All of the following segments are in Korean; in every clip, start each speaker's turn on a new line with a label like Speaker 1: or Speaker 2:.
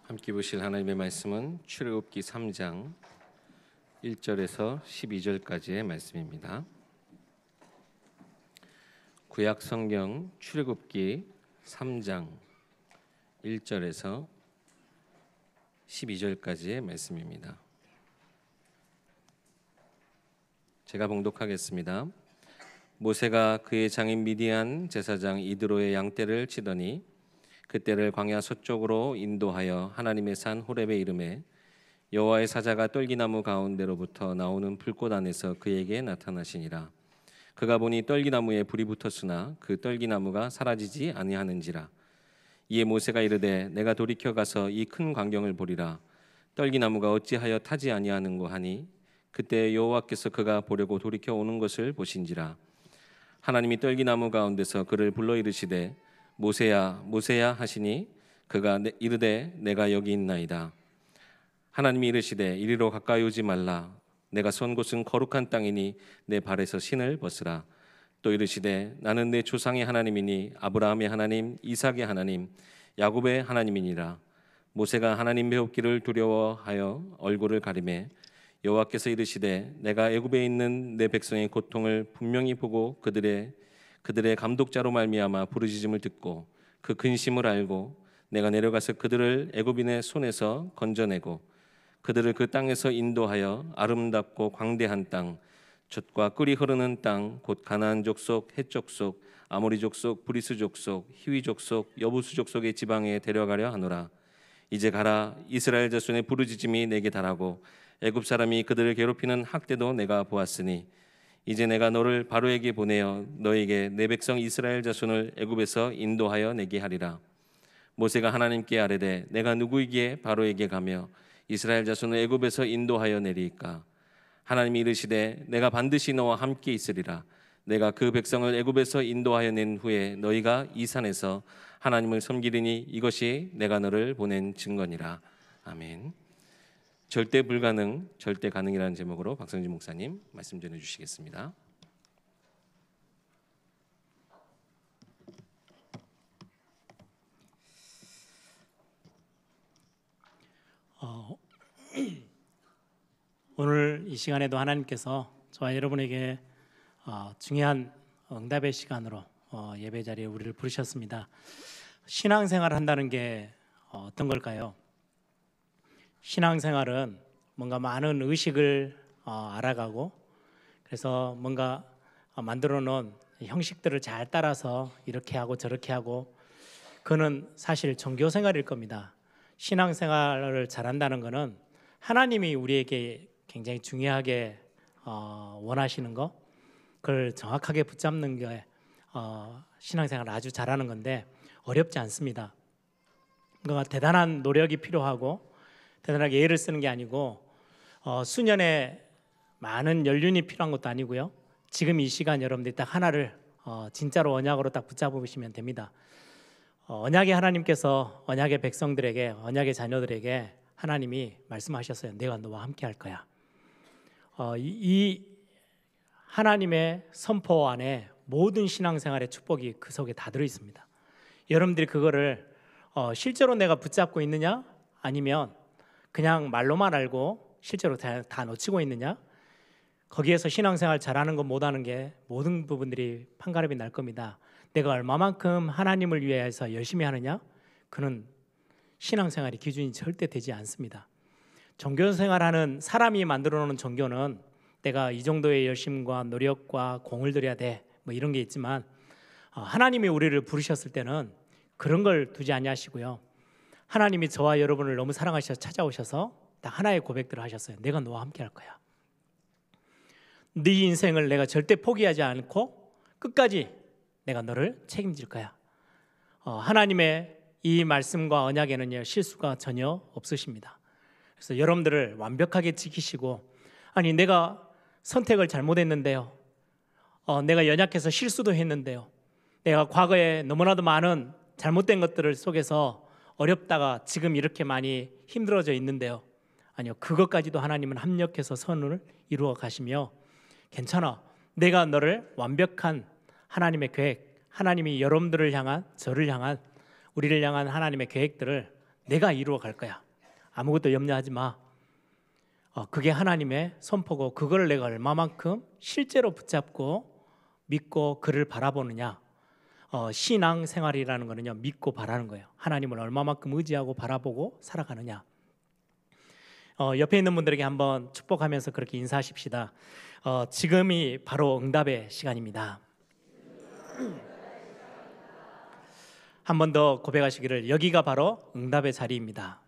Speaker 1: 함께 보실 하나님의 말씀은 출애굽기 3장 1절에서 12절까지의 말씀입니다. 구약 성경 출애굽기 3장 1절에서 12절까지의 말씀입니다. 제가 봉독하겠습니다. 모세가 그의 장인 미디안 제사장 이드로의 양떼를 치더니 그때를 광야 서쪽으로 인도하여 하나님의 산 호렙에 이르매 여호와의 사자가 떨기나무 가운데로부터 나오는 불꽃 안에서 그에게 나타나시니라. 그가 보니 떨기나무에 불이 붙었으나 그 떨기나무가 사라지지 아니하는지라. 이에 모세가 이르되 내가 돌이켜 가서 이 큰 광경을 보리라. 떨기나무가 어찌하여 타지 아니하는고 하니 그때 여호와께서 그가 보려고 돌이켜 오는 것을 보신지라. 하나님이 떨기나무 가운데서 그를 불러 이르시되 모세야 모세야 하시니 그가 이르되 내가 여기 있나이다. 하나님이 이르시되 이리로 가까이 오지 말라. 내가 선 곳은 거룩한 땅이니 내 발에서 신을 벗으라. 또 이르시되 나는 내 조상의 하나님이니 아브라함의 하나님 이삭의 하나님 야곱의 하나님이니라. 모세가 하나님 배웁기를 두려워하여 얼굴을 가리매 여호와께서 이르시되 내가 애굽에 있는 내 백성의 고통을 분명히 보고 그들의 감독자로 말미암아 부르짖음을 듣고 그 근심을 알고 내가 내려가서 그들을 애굽인의 손에서 건져내고 그들을 그 땅에서 인도하여 아름답고 광대한 땅 젖과 꿀이 흐르는 땅 곧 가나안 족속 헷 족속 아모리 족속 브리스 족속 히위 족속 여부수 족속의 지방에 데려가려 하노라. 이제 가라. 이스라엘 자손의 부르짖음이 내게 달하고 애굽 사람이 그들을 괴롭히는 학대도 내가 보았으니 이제 내가 너를 바로에게 보내어 너에게 내 백성 이스라엘 자손을 애굽에서 인도하여 내게 하리라. 모세가 하나님께 아뢰되 내가 누구에게 바로에게 가며 이스라엘 자손을 애굽에서 인도하여 내리이까. 하나님이 이르시되 내가 반드시 너와 함께 있으리라. 내가 그 백성을 애굽에서 인도하여 낸 후에 너희가 이 산에서 하나님을 섬기리니 이것이 내가 너를 보낸 증거니라. 아멘. 절대 불가능, 절대 가능이라는 제목으로 박성진 목사님 말씀 전해 주시겠습니다.
Speaker 2: 오늘 이 시간에도 하나님께서 저와 여러분에게 중요한 응답의 시간으로 예배 자리에 우리를 부르셨습니다. 신앙생활을 한다는 게 어떤 걸까요? 신앙생활은 뭔가 많은 의식을 알아가고 그래서 뭔가 만들어 놓은 형식들을 잘 따라서 이렇게 하고 저렇게 하고 그는 사실 종교생활일 겁니다. 신앙생활을 잘한다는 것은 하나님이 우리에게 굉장히 중요하게 원하시는 거 그걸 정확하게 붙잡는 게 신앙생활을 아주 잘하는 건데 어렵지 않습니다. 뭔가 대단한 노력이 필요하고 대단하게 애를 쓰는 게 아니고 수년의 많은 연륜이 필요한 것도 아니고요. 지금 이 시간 여러분들이 딱 하나를 진짜로 언약으로 딱 붙잡으시면 됩니다. 언약의 하나님께서 언약의 백성들에게 언약의 자녀들에게 하나님이 말씀하셨어요. 내가 너와 함께 할 거야. 이 하나님의 선포 안에 모든 신앙생활의 축복이 그 속에 다 들어있습니다. 여러분들이 그거를 실제로 내가 붙잡고 있느냐 아니면 그냥 말로만 알고 실제로 다 놓치고 있느냐 거기에서 신앙생활 잘하는 것 못하는 게 모든 부분들이 판가름이 날 겁니다. 내가 얼마만큼 하나님을 위해서 열심히 하느냐 그는 신앙생활의 기준이 절대 되지 않습니다. 종교생활하는 사람이 만들어 놓은 종교는 내가 이 정도의 열심과 노력과 공을 들여야 돼 뭐 이런 게 있지만 하나님이 우리를 부르셨을 때는 그런 걸 두지 아니하시고요. 하나님이 저와 여러분을 너무 사랑하셔서 찾아오셔서 딱 하나의 고백들을 하셨어요. 내가 너와 함께 할 거야. 네 인생을 내가 절대 포기하지 않고 끝까지 내가 너를 책임질 거야. 하나님의 이 말씀과 언약에는요 실수가 전혀 없으십니다. 그래서 여러분들을 완벽하게 지키시고 아니 내가 선택을 잘못했는데요. 내가 연약해서 실수도 했는데요. 내가 과거에 너무나도 많은 잘못된 것들을 속에서 어렵다가 지금 이렇게 많이 힘들어져 있는데요. 아니요, 그것까지도 하나님은 합력해서 선을 이루어 가시며 괜찮아. 내가 너를 완벽한 하나님의 계획, 하나님이 여러분들을 향한 저를 향한 우리를 향한 하나님의 계획들을 내가 이루어 갈 거야. 아무것도 염려하지 마. 그게 하나님의 선포고 그걸 내가 얼마만큼 실제로 붙잡고 믿고 그를 바라보느냐. 신앙 생활이라는 거는요, 믿고 바라는 거예요. 하나님을 얼마만큼 의지하고 바라보고 살아가느냐. 옆에 있는 분들에게 한번 축복하면서 그렇게 인사하십시다. 지금이 바로 응답의 시간입니다. 한 번 더 고백하시기를, 여기가 바로 응답의 자리입니다.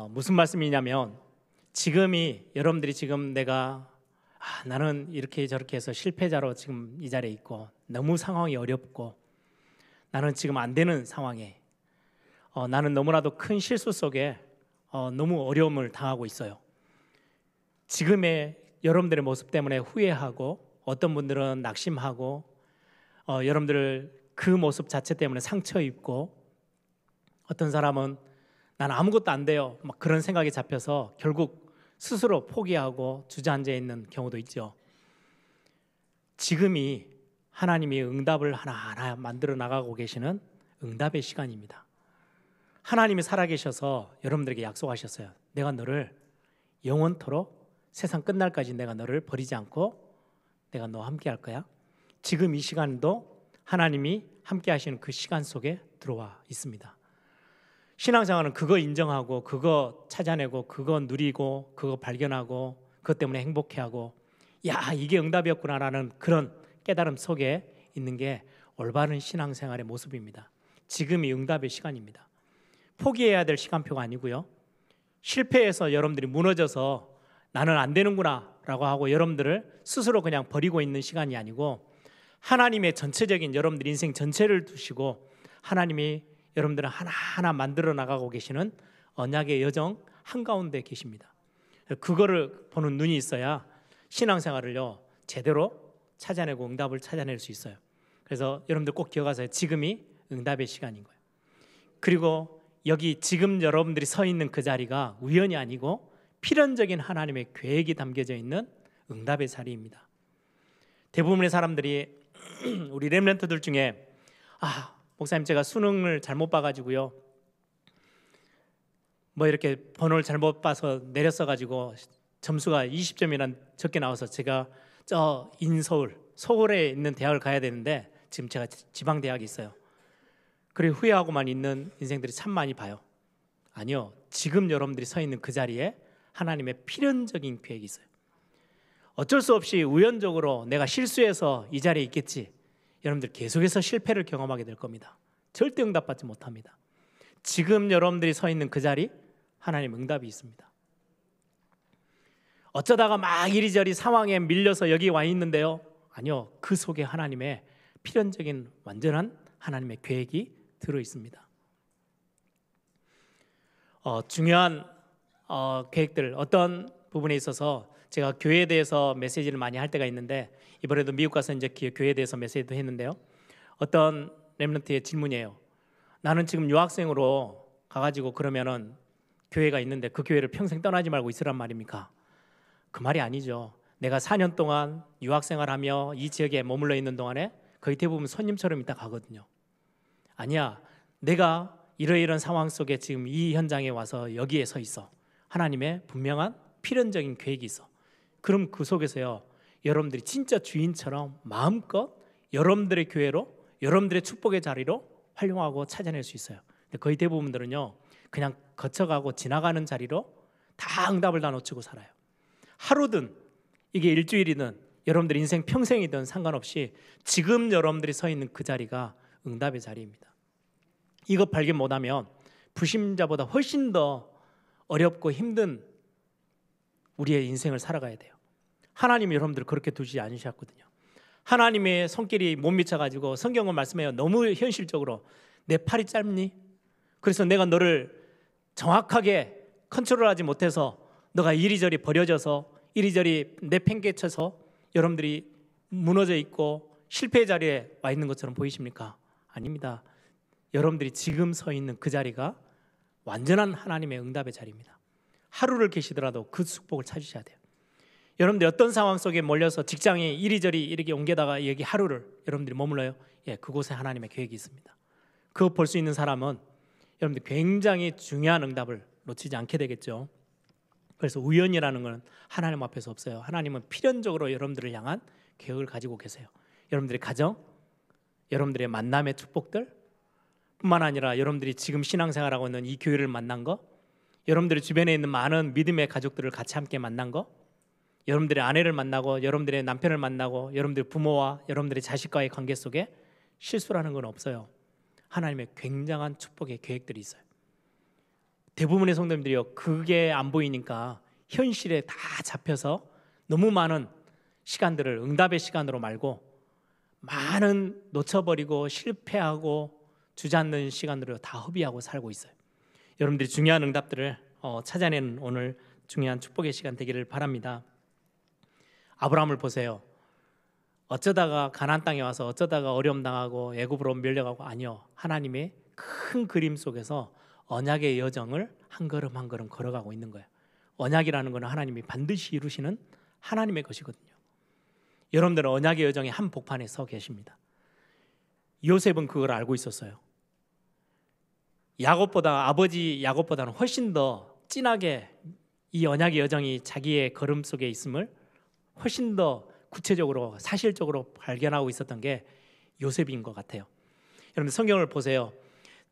Speaker 2: 무슨 말씀이냐면, 지금이 여러분들이 지금 내가 나는 이렇게 저렇게 해서 실패자로 지금 이 자리에 있고 너무 상황이 어렵고 나는 지금 안 되는 상황에 나는 너무나도 큰 실수 속에 너무 어려움을 당하고 있어요. 지금의 여러분들의 모습 때문에 후회하고 어떤 분들은 낙심하고 여러분들 그 모습 자체 때문에 상처 입고 어떤 사람은 난 아무것도 안 돼요 막 그런 생각이 잡혀서 결국 스스로 포기하고 주저앉아 있는 경우도 있죠. 지금이 하나님이 응답을 하나하나 만들어 나가고 계시는 응답의 시간입니다. 하나님이 살아계셔서 여러분들에게 약속하셨어요. 내가 너를 영원토록 세상 끝날까지 내가 너를 버리지 않고 내가 너와 함께 할 거야. 지금 이 시간도 하나님이 함께 하시는 그 시간 속에 들어와 있습니다. 신앙생활은 그거 인정하고 그거 찾아내고 그거 누리고 그거 발견하고 그것 때문에 행복해하고 야 이게 응답이었구나라는 그런 깨달음 속에 있는 게 올바른 신앙생활의 모습입니다. 지금이 응답의 시간입니다. 포기해야 될 시간표가 아니고요. 실패해서 여러분들이 무너져서 나는 안 되는구나 라고 하고 여러분들을 스스로 그냥 버리고 있는 시간이 아니고 하나님의 전체적인 여러분들 인생 전체를 두시고 하나님이 여러분들을 하나하나 만들어 나가고 계시는 언약의 여정 한가운데 계십니다. 그거를 보는 눈이 있어야 신앙생활을요 제대로 찾아내고 응답을 찾아낼 수 있어요. 그래서 여러분들 꼭 기억하세요. 지금이 응답의 시간인 거예요. 그리고 여기 지금 여러분들이 서 있는 그 자리가 우연이 아니고 필연적인 하나님의 계획이 담겨져 있는 응답의 자리입니다. 대부분의 사람들이 우리 렘넌트들 중에 목사님 제가 수능을 잘못 봐가지고요 뭐 이렇게 번호를 잘못 봐서 내렸어가지고 점수가 20점이나 적게 나와서 제가 저 인서울 서울에 있는 대학을 가야 되는데 지금 제가 지방 대학에 있어요. 그래 후회하고만 있는 인생들이 참 많이 봐요. 아니요, 지금 여러분들이 서 있는 그 자리에 하나님의 필연적인 계획이 있어요. 어쩔 수 없이 우연적으로 내가 실수해서 이 자리에 있겠지. 여러분들 계속해서 실패를 경험하게 될 겁니다. 절대 응답받지 못합니다. 지금 여러분들이 서 있는 그 자리 하나님 응답이 있습니다. 어쩌다가 막 이리저리 상황에 밀려서 여기 와 있는데요. 아니요, 그 속에 하나님의 필연적인 완전한 하나님의 계획이 들어 있습니다. 중요한 계획들 어떤 부분에 있어서 제가 교회에 대해서 메시지를 많이 할 때가 있는데 이번에도 미국 가서 이제 교회에 대해서 메시지도 했는데요. 어떤 렘넌트의 질문이에요. 나는 지금 유학생으로 가가지고 그러면은 교회가 있는데 그 교회를 평생 떠나지 말고 있으란 말입니까? 그 말이 아니죠. 내가 4년 동안 유학생활하며 이 지역에 머물러 있는 동안에 거의 대부분 손님처럼 있다 가거든요. 아니야, 내가 이러이러한 상황 속에 지금 이 현장에 와서 여기에 서 있어. 하나님의 분명한 필연적인 계획이 있어. 그럼 그 속에서요 여러분들이 진짜 주인처럼 마음껏 여러분들의 교회로 여러분들의 축복의 자리로 활용하고 찾아낼 수 있어요. 근데 거의 대부분들은요 그냥 거쳐가고 지나가는 자리로 다 응답을 다 놓치고 살아요. 하루든 이게 일주일이든 여러분들 인생 평생이든 상관없이 지금 여러분들이 서 있는 그 자리가 응답의 자리입니다. 이거 발견 못하면 불신자보다 훨씬 더 어렵고 힘든 우리의 인생을 살아가야 돼요. 하나님이 여러분들을 그렇게 두지 않으셨거든요. 하나님의 손길이 못 미쳐가지고 성경은 말씀해요. 너무 현실적으로 내 팔이 짧니? 그래서 내가 너를 정확하게 컨트롤하지 못해서 너가 이리저리 버려져서 이리저리 내팽개쳐서 여러분들이 무너져 있고 실패의 자리에 와 있는 것처럼 보이십니까? 아닙니다. 여러분들이 지금 서 있는 그 자리가 완전한 하나님의 응답의 자리입니다. 하루를 계시더라도 그 축복을 찾으셔야 돼요. 여러분들 어떤 상황 속에 몰려서 직장이 이리저리 이렇게 옮겨다가 여기 하루를 여러분들이 머물러요? 예, 그곳에 하나님의 계획이 있습니다. 그거 볼 수 있는 사람은 여러분들 굉장히 중요한 응답을 놓치지 않게 되겠죠. 그래서 우연이라는 건 하나님 앞에서 없어요. 하나님은 필연적으로 여러분들을 향한 계획을 가지고 계세요. 여러분들의 가정, 여러분들의 만남의 축복들 뿐만 아니라 여러분들이 지금 신앙생활하고 있는 이 교회를 만난 거, 여러분들의 주변에 있는 많은 믿음의 가족들을 같이 함께 만난 거, 여러분들의 아내를 만나고 여러분들의 남편을 만나고 여러분들의 부모와 여러분들의 자식과의 관계 속에 실수라는 건 없어요. 하나님의 굉장한 축복의 계획들이 있어요. 대부분의 성도님들이요, 그게 안 보이니까 현실에 다 잡혀서 너무 많은 시간들을 응답의 시간으로 말고 많은 놓쳐버리고 실패하고 주저앉는 시간으로 다 허비하고 살고 있어요. 여러분들이 중요한 응답들을 찾아내는 오늘 중요한 축복의 시간 되기를 바랍니다. 아브라함을 보세요. 어쩌다가 가나안 땅에 와서 어쩌다가 어려움 당하고 애굽으로 밀려가고, 아니요, 하나님의 큰 그림 속에서 언약의 여정을 한 걸음 한 걸음 걸어가고 있는 거예요. 언약이라는 것은 하나님이 반드시 이루시는 하나님의 것이거든요. 여러분들은 언약의 여정의 한 복판에 서 계십니다. 요셉은 그걸 알고 있었어요. 아버지 야곱보다는 훨씬 더 진하게 이 언약의 여정이 자기의 걸음 속에 있음을 훨씬 더 구체적으로 사실적으로 발견하고 있었던 게 요셉인 것 같아요. 여러분 성경을 보세요.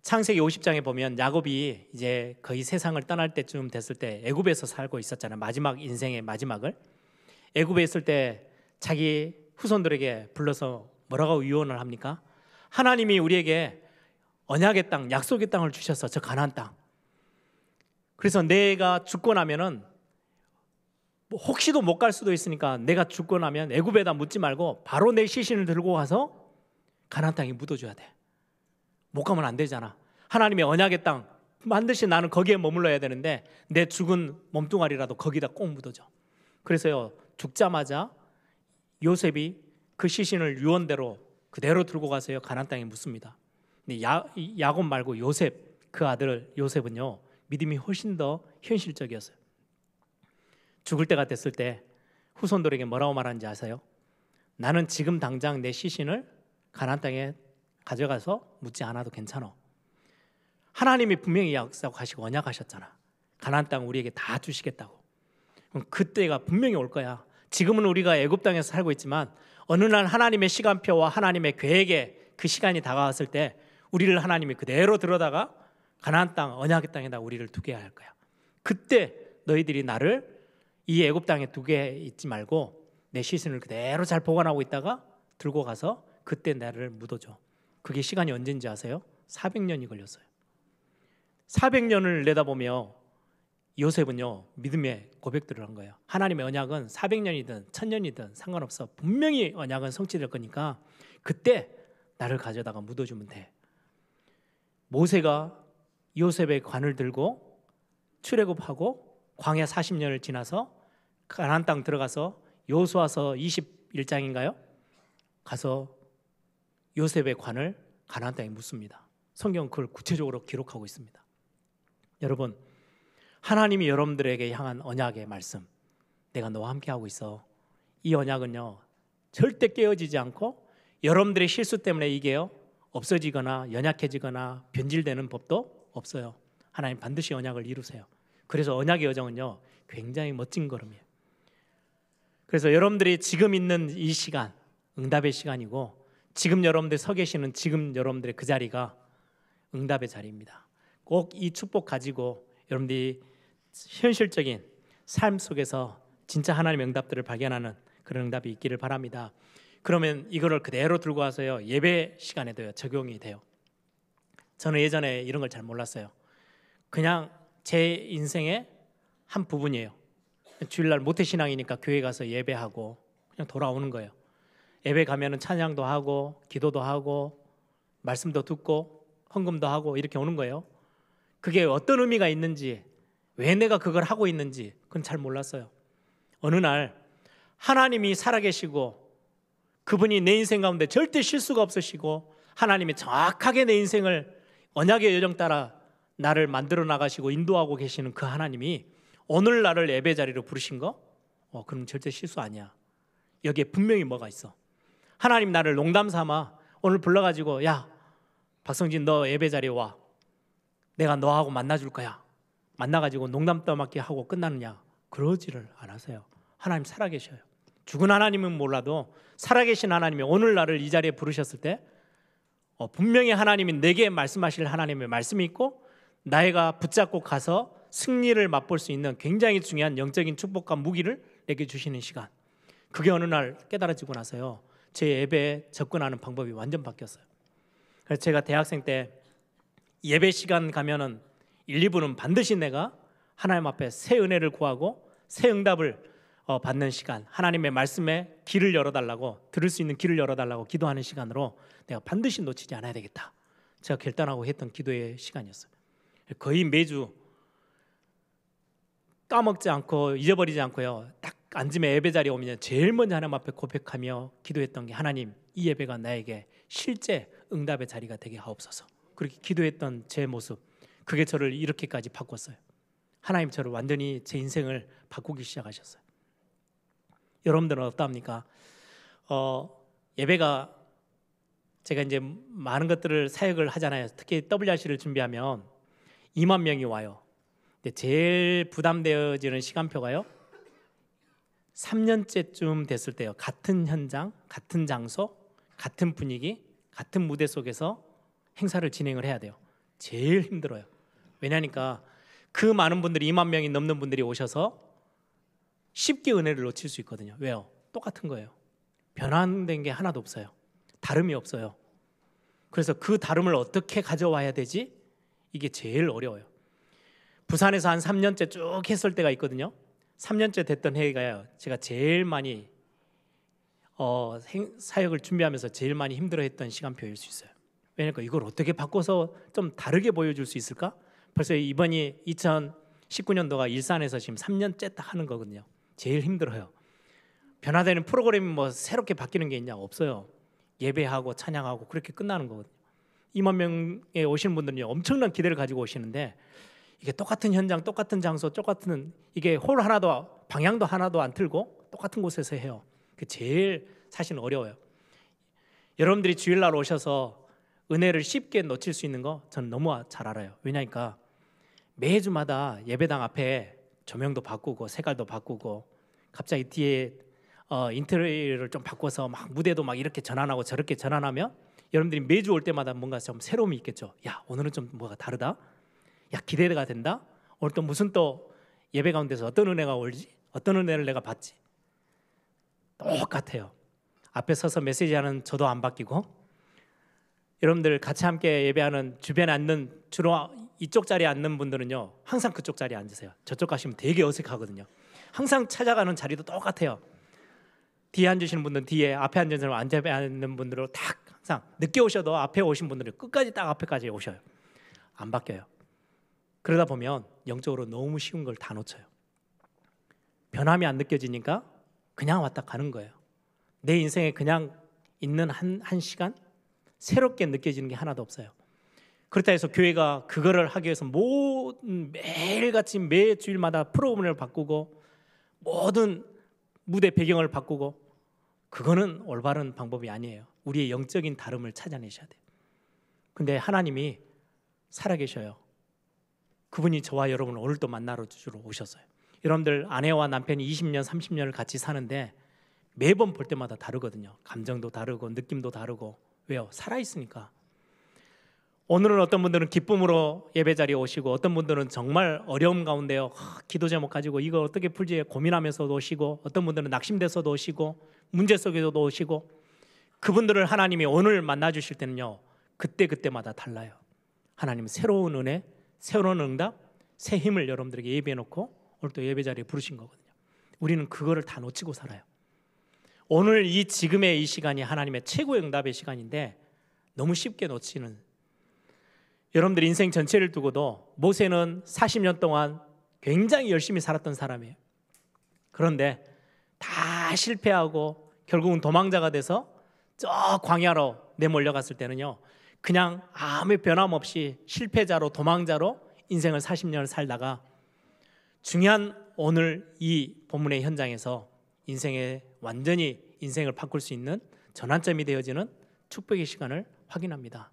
Speaker 2: 창세기 50장에 보면 야곱이 이제 거의 세상을 떠날 때쯤 됐을 때 애굽에서 살고 있었잖아요. 마지막 인생의 마지막을. 애굽에 있을 때 자기 후손들에게 불러서 뭐라고 유언을 합니까? 하나님이 우리에게 언약의 땅, 약속의 땅을 주셔서 저 가나안 땅. 그래서 내가 죽고 나면은 혹시도 못 갈 수도 있으니까 내가 죽고 나면 애굽에다 묻지 말고 바로 내 시신을 들고 가서 가나안 땅에 묻어줘야 돼. 못 가면 안 되잖아. 하나님의 언약의 땅 반드시 나는 거기에 머물러야 되는데 내 죽은 몸뚱아리라도 거기다 꼭 묻어줘. 그래서요, 죽자마자 요셉이 그 시신을 유언대로 그대로 들고 가서요 가나안 땅에 묻습니다. 근데 야곱 말고 요셉, 그 아들 요셉은요 믿음이 훨씬 더 현실적이었어요. 죽을 때가 됐을 때 후손들에게 뭐라고 말하는지 아세요? 나는 지금 당장 내 시신을 가나안 땅에 가져가서 묻지 않아도 괜찮아. 하나님이 분명히 약속하시고 언약하셨잖아. 가나안 땅 우리에게 다 주시겠다고. 그럼 그때가 분명히 올 거야. 지금은 우리가 애굽 땅에서 살고 있지만 어느 날 하나님의 시간표와 하나님의 계획에 그 시간이 다가왔을 때 우리를 하나님이 그대로 들어다가 가나안 땅, 언약의 땅에다 우리를 두게 할 거야. 그때 너희들이 나를 이 애굽 땅에 두게 있지 말고 내 시신을 그대로 잘 보관하고 있다가 들고 가서 그때 나를 묻어줘. 그게 시간이 언제인지 아세요? 400년이 걸렸어요. 400년을 내다보며 요셉은요 믿음의 고백들을 한 거예요. 하나님의 언약은 400년이든 1000년이든 상관없어. 분명히 언약은 성취될 거니까 그때 나를 가져다가 묻어주면 돼. 모세가 요셉의 관을 들고 출애굽하고 광야 40년을 지나서 가나안 땅 들어가서 여호수아서 21장인가요? 가서 요셉의 관을 가나안 땅에 묻습니다. 성경은 그걸 구체적으로 기록하고 있습니다. 여러분, 하나님이 여러분들에게 향한 언약의 말씀, 내가 너와 함께하고 있어. 이 언약은요 절대 깨어지지 않고 여러분들의 실수 때문에 이게요 없어지거나 연약해지거나 변질되는 법도 없어요. 하나님 반드시 언약을 이루세요. 그래서 언약의 여정은요 굉장히 멋진 걸음이에요. 그래서 여러분들이 지금 있는 이 시간 응답의 시간이고, 지금 여러분들 서 계시는 지금 여러분들의 그 자리가 응답의 자리입니다. 꼭 이 축복 가지고 여러분들이 현실적인 삶 속에서 진짜 하나님의 응답들을 발견하는 그런 응답이 있기를 바랍니다. 그러면 이거를 그대로 들고 와서요 예배 시간에도요 적용이 돼요. 저는 예전에 이런 걸 잘 몰랐어요. 그냥 제 인생의 한 부분이에요. 주일날 모태신앙이니까 교회 가서 예배하고 그냥 돌아오는 거예요. 예배 가면은 찬양도 하고 기도도 하고 말씀도 듣고 헌금도 하고 이렇게 오는 거예요. 그게 어떤 의미가 있는지, 왜 내가 그걸 하고 있는지 그건 잘 몰랐어요. 어느 날 하나님이 살아계시고 그분이 내 인생 가운데 절대 실수가 없으시고 하나님이 정확하게 내 인생을 언약의 여정 따라 나를 만들어 나가시고 인도하고 계시는 그 하나님이 오늘 나를 예배 자리로 부르신 거? 그럼 절대 실수 아니야. 여기에 분명히 뭐가 있어. 하나님 나를 농담 삼아 오늘 불러가지고 야, 박성진 너 예배 자리에 와. 내가 너하고 만나줄 거야. 만나가지고 농담 떠맡기 하고 끝나느냐? 그러지를 않으세요. 하나님 살아계셔요. 죽은 하나님은 몰라도 살아계신 하나님이 오늘 나를 이 자리에 부르셨을 때 분명히 하나님이 내게 말씀하실 하나님의 말씀이 있고 나이가 붙잡고 가서 승리를 맛볼 수 있는 굉장히 중요한 영적인 축복과 무기를 내게 주시는 시간. 그게 어느 날 깨달아지고 나서요, 제 예배에 접근하는 방법이 완전 바뀌었어요. 그래서 제가 대학생 때 예배 시간 가면은 1, 2분은 반드시 내가 하나님 앞에 새 은혜를 구하고 새 응답을 받는 시간, 하나님의 말씀에 길을 열어달라고, 들을 수 있는 길을 열어달라고 기도하는 시간으로 내가 반드시 놓치지 않아야 되겠다, 제가 결단하고 했던 기도의 시간이었어요. 거의 매주 까먹지 않고 잊어버리지 않고요, 딱 앉으면 예배 자리에 오면 제일 먼저 하나님 앞에 고백하며 기도했던 게, 하나님 이 예배가 나에게 실제 응답의 자리가 되게 하옵소서. 그렇게 기도했던 제 모습, 그게 저를 이렇게까지 바꿨어요. 하나님 저를 완전히 제 인생을 바꾸기 시작하셨어요. 여러분들은 어떠합니까? 예배가, 제가 이제 많은 것들을 사역을 하잖아요. 특히 WRC를 준비하면 2만 명이 와요. 근데 제일 부담되어지는 시간표가요, 3년째쯤 됐을 때요. 같은 현장, 같은 장소, 같은 분위기, 같은 무대 속에서 행사를 진행을 해야 돼요. 제일 힘들어요. 왜냐니까 그 많은 분들이, 2만 명이 넘는 분들이 오셔서 쉽게 은혜를 놓칠 수 있거든요. 왜요? 똑같은 거예요. 변화된 게 하나도 없어요. 다름이 없어요. 그래서 그 다름을 어떻게 가져와야 되지? 이게 제일 어려워요. 부산에서 한 3년째 쭉 했을 때가 있거든요. 3년째 됐던 해가요, 제가 제일 많이 사역을 준비하면서 제일 많이 힘들어했던 시간표일 수 있어요. 왜냐니까 이걸 어떻게 바꿔서 좀 다르게 보여줄 수 있을까? 벌써 이번이 2019년도가 일산에서 지금 3년째 딱 하는 거거든요. 제일 힘들어요. 변화되는 프로그램이 뭐 새롭게 바뀌는 게 있냐? 없어요. 예배하고 찬양하고 그렇게 끝나는 거거든요. 2만 명에 오시는 분들은 엄청난 기대를 가지고 오시는데, 이게 똑같은 현장, 똑같은 장소, 똑같은, 이게 홀 하나도, 방향도 하나도 안 틀고 똑같은 곳에서 해요. 그 제일 사실은 어려워요. 여러분들이 주일날 오셔서 은혜를 쉽게 놓칠 수 있는 거 저는 너무 잘 알아요. 왜냐니까 매주마다 예배당 앞에 조명도 바꾸고 색깔도 바꾸고, 갑자기 뒤에 인테리어를 좀 바꿔서 막 무대도 막 이렇게 전환하고 저렇게 전환하면 여러분들이 매주 올 때마다 뭔가 좀 새로움이 있겠죠. 야, 오늘은 좀 뭐가 다르다. 야, 기대가 된다. 오늘 또 무슨 또 예배 가운데서 어떤 은혜가 올지, 어떤 은혜를 내가 받지. 똑같아요. 앞에 서서 메시지하는 저도 안 바뀌고, 여러분들 같이 함께 예배하는 주변에 앉는, 주로 이쪽 자리에 앉는 분들은요, 항상 그쪽 자리에 앉으세요. 저쪽 가시면 되게 어색하거든요. 항상 찾아가는 자리도 똑같아요. 뒤에 앉으시는 분들은 뒤에, 앞에 앉은 사람, 앞에 앉는 분들은 딱 항상 늦게 오셔도 앞에 오신 분들은 끝까지 딱 앞에까지 오셔요. 안 바뀌어요. 그러다 보면 영적으로 너무 쉬운 걸 다 놓쳐요. 변함이 안 느껴지니까 그냥 왔다 가는 거예요. 내 인생에 그냥 있는 한 시간 새롭게 느껴지는 게 하나도 없어요. 그렇다 해서 교회가 그거를 하기 위해서 매일같이 매 주일마다 프로그램을 바꾸고 모든 무대 배경을 바꾸고, 그거는 올바른 방법이 아니에요. 우리의 영적인 다름을 찾아내셔야 돼요. 근데 하나님이 살아계셔요. 그분이 저와 여러분을 오늘도 만나러 주러 오셨어요. 여러분들 아내와 남편이 20년, 30년을 같이 사는데 매번 볼 때마다 다르거든요. 감정도 다르고 느낌도 다르고. 왜요? 살아있으니까. 오늘은 어떤 분들은 기쁨으로 예배 자리에 오시고, 어떤 분들은 정말 어려움 가운데요, 기도 제목 가지고 이거 어떻게 풀지 고민하면서도 오시고, 어떤 분들은 낙심돼서도 오시고, 문제 속에서도 오시고, 그분들을 하나님이 오늘 만나 주실 때는요, 그때마다 달라요. 하나님은 새로운 은혜, 새로운 응답, 새 힘을 여러분들에게 예비해 놓고 오늘 또 예배 자리에 부르신 거거든요. 우리는 그거를 다 놓치고 살아요. 오늘 이 지금의 이 시간이 하나님의 최고의 응답의 시간인데 너무 쉽게 놓치는, 여러분들 인생 전체를 두고도 모세는 40년 동안 굉장히 열심히 살았던 사람이에요. 그런데 다 실패하고 결국은 도망자가 돼서 저 광야로 내몰려갔을 때는요, 그냥 아무 변함없이 실패자로, 도망자로 인생을 40년을 살다가 중요한 오늘 이 본문의 현장에서 인생에 완전히 인생을 바꿀 수 있는 전환점이 되어지는 축복의 시간을 확인합니다.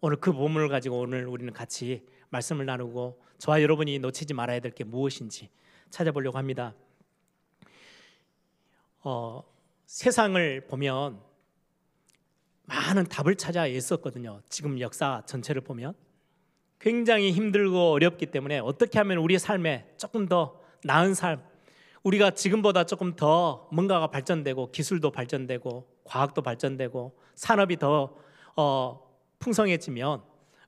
Speaker 2: 오늘 그 본문을 가지고 오늘 우리는 같이 말씀을 나누고 저와 여러분이 놓치지 말아야 될 게 무엇인지 찾아보려고 합니다. 세상을 보면 많은 답을 찾아 애썼거든요. 지금 역사 전체를 보면 굉장히 힘들고 어렵기 때문에 어떻게 하면 우리의 삶에 조금 더 나은 삶, 우리가 지금보다 조금 더 뭔가가 발전되고 기술도 발전되고 과학도 발전되고 산업이 더 풍성해지면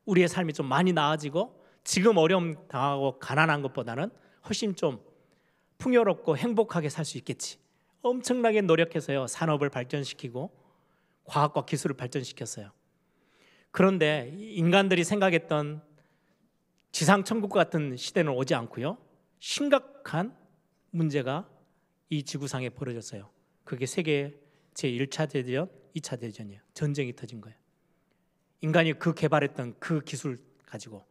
Speaker 2: 우리의 삶이 좀 많이 나아지고 지금 어려움 당하고 가난한 것보다는 훨씬 좀 풍요롭고 행복하게 살 수 있겠지. 엄청나게 노력해서요 산업을 발전시키고 과학과 기술을 발전시켰어요. 그런데 인간들이 생각했던 지상천국 같은 시대는 오지 않고요, 심각한 문제가 이 지구상에 벌어졌어요. 그게 세계 제1차 대전, 2차 대전이에요. 전쟁이 터진 거예요. 인간이 그 개발했던 그 기술 가지고.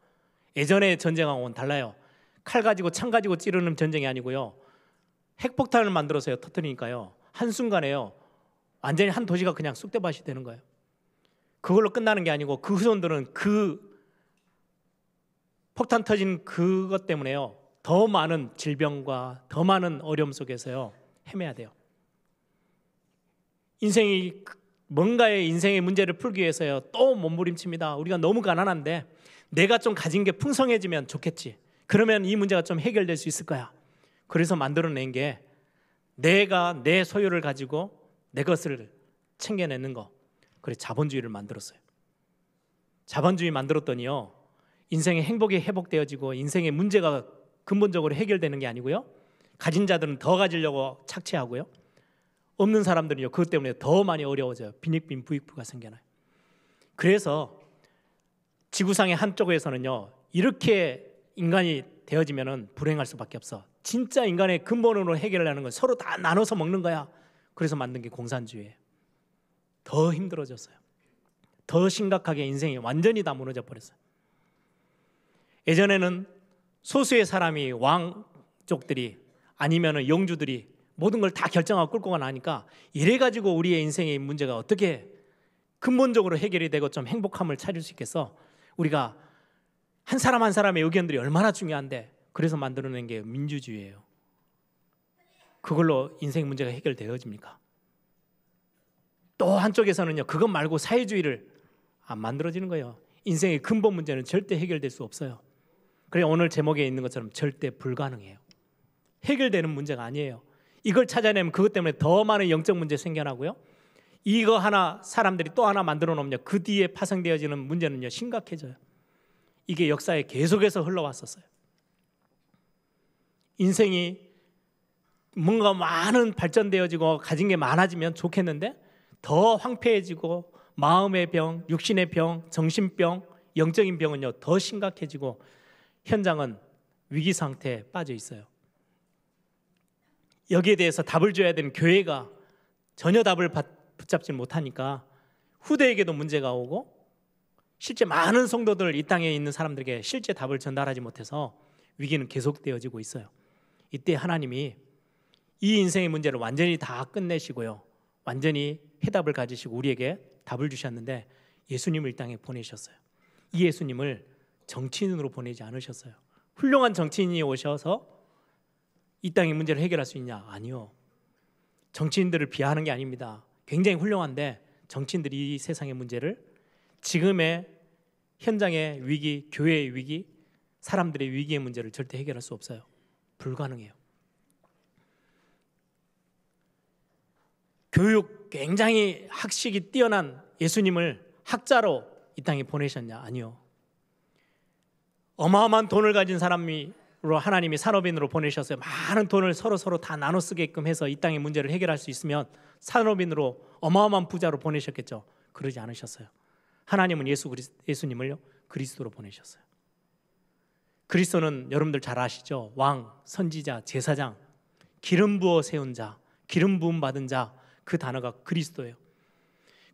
Speaker 2: 예전의 전쟁하고는 달라요. 칼 가지고 창 가지고 찌르는 전쟁이 아니고요, 핵폭탄을 만들어서요 터뜨리니까요 한순간에요 완전히 한 도시가 그냥 쑥대밭이 되는 거예요. 그걸로 끝나는 게 아니고 그 후손들은 그 폭탄 터진 그것 때문에요 더 많은 질병과 더 많은 어려움 속에서요 헤매야 돼요. 뭔가의 인생의 문제를 풀기 위해서요 또 몸부림칩니다. 우리가 너무 가난한데 내가 좀 가진 게 풍성해지면 좋겠지. 그러면 이 문제가 좀 해결될 수 있을 거야. 그래서 만들어낸 게 내가 내 소유를 가지고 내 것을 챙겨내는 거. 그래서 자본주의를 만들었어요. 자본주의 만들었더니요 인생의 행복이 회복되어지고 인생의 문제가 근본적으로 해결되는 게 아니고요, 가진 자들은 더 가지려고 착취하고요, 없는 사람들은요 그것 때문에 더 많이 어려워져요. 빈익빈 부익부가 생겨나요. 그래서 지구상의 한쪽에서는요 이렇게 인간이 되어지면은 불행할 수밖에 없어. 진짜 인간의 근본으로 해결하는 건 서로 다 나눠서 먹는 거야. 그래서 만든 게 공산주의예요. 더 힘들어졌어요. 더 심각하게 인생이 완전히 다 무너져 버렸어요. 예전에는 소수의 사람이 왕족들이 아니면은 영주들이 모든 걸 다 결정하고 끌고 나니까 이래 가지고 우리의 인생의 문제가 어떻게 근본적으로 해결이 되고 좀 행복함을 찾을 수 있겠어? 우리가 한 사람 한 사람의 의견들이 얼마나 중요한데, 그래서 만들어낸 게 민주주의예요. 그걸로 인생 문제가 해결되어집니까? 또 한쪽에서는요 그것 말고 사회주의를 안 만들어지는 거예요. 인생의 근본 문제는 절대 해결될 수 없어요. 그래서 오늘 제목에 있는 것처럼 절대 불가능해요. 해결되는 문제가 아니에요. 이걸 찾아내면 그것 때문에 더 많은 영적 문제 생겨나고요, 이거 하나 사람들이 또 하나 만들어 놓으면 그 뒤에 파생되어지는 문제는요 심각해져요. 이게 역사에 계속해서 흘러왔었어요. 인생이 뭔가 많은 발전되어지고 가진 게 많아지면 좋겠는데 더 황폐해지고 마음의 병, 육신의 병, 정신병, 영적인 병은요 더 심각해지고 현장은 위기 상태에 빠져 있어요. 여기에 대해서 답을 줘야 되는 교회가 전혀 답을 붙잡지 못하니까 후대에게도 문제가 오고 실제 많은 성도들, 이 땅에 있는 사람들에게 실제 답을 전달하지 못해서 위기는 계속되어지고 있어요. 이때 하나님이 이 인생의 문제를 완전히 다 끝내시고요, 완전히 해답을 가지시고 우리에게 답을 주셨는데 예수님을 이 땅에 보내셨어요. 이 예수님을 정치인으로 보내지 않으셨어요. 훌륭한 정치인이 오셔서 이 땅의 문제를 해결할 수 있냐? 아니요. 정치인들을 비하하는 게 아닙니다. 굉장히 훌륭한데 정치인들이 이 세상의 문제를, 지금의 현장의 위기, 교회의 위기, 사람들의 위기의 문제를 절대 해결할 수 없어요. 불가능해요. 교육, 굉장히 학식이 뛰어난 예수님을 학자로 이 땅에 보내셨냐? 아니요. 어마어마한 돈을 가진 사람으로 하나님이 산업인으로 보내셨어요. 많은 돈을 서로 다 나눠 쓰게끔 해서 이 땅의 문제를 해결할 수 있으면 산업인으로 어마어마한 부자로 보내셨겠죠. 그러지 않으셨어요. 하나님은 예수님을요 그리스도로 보내셨어요. 그리스도는 여러분들 잘 아시죠? 왕, 선지자, 제사장, 기름 부어 세운 자, 기름 부음 받은 자, 그 단어가 그리스도예요.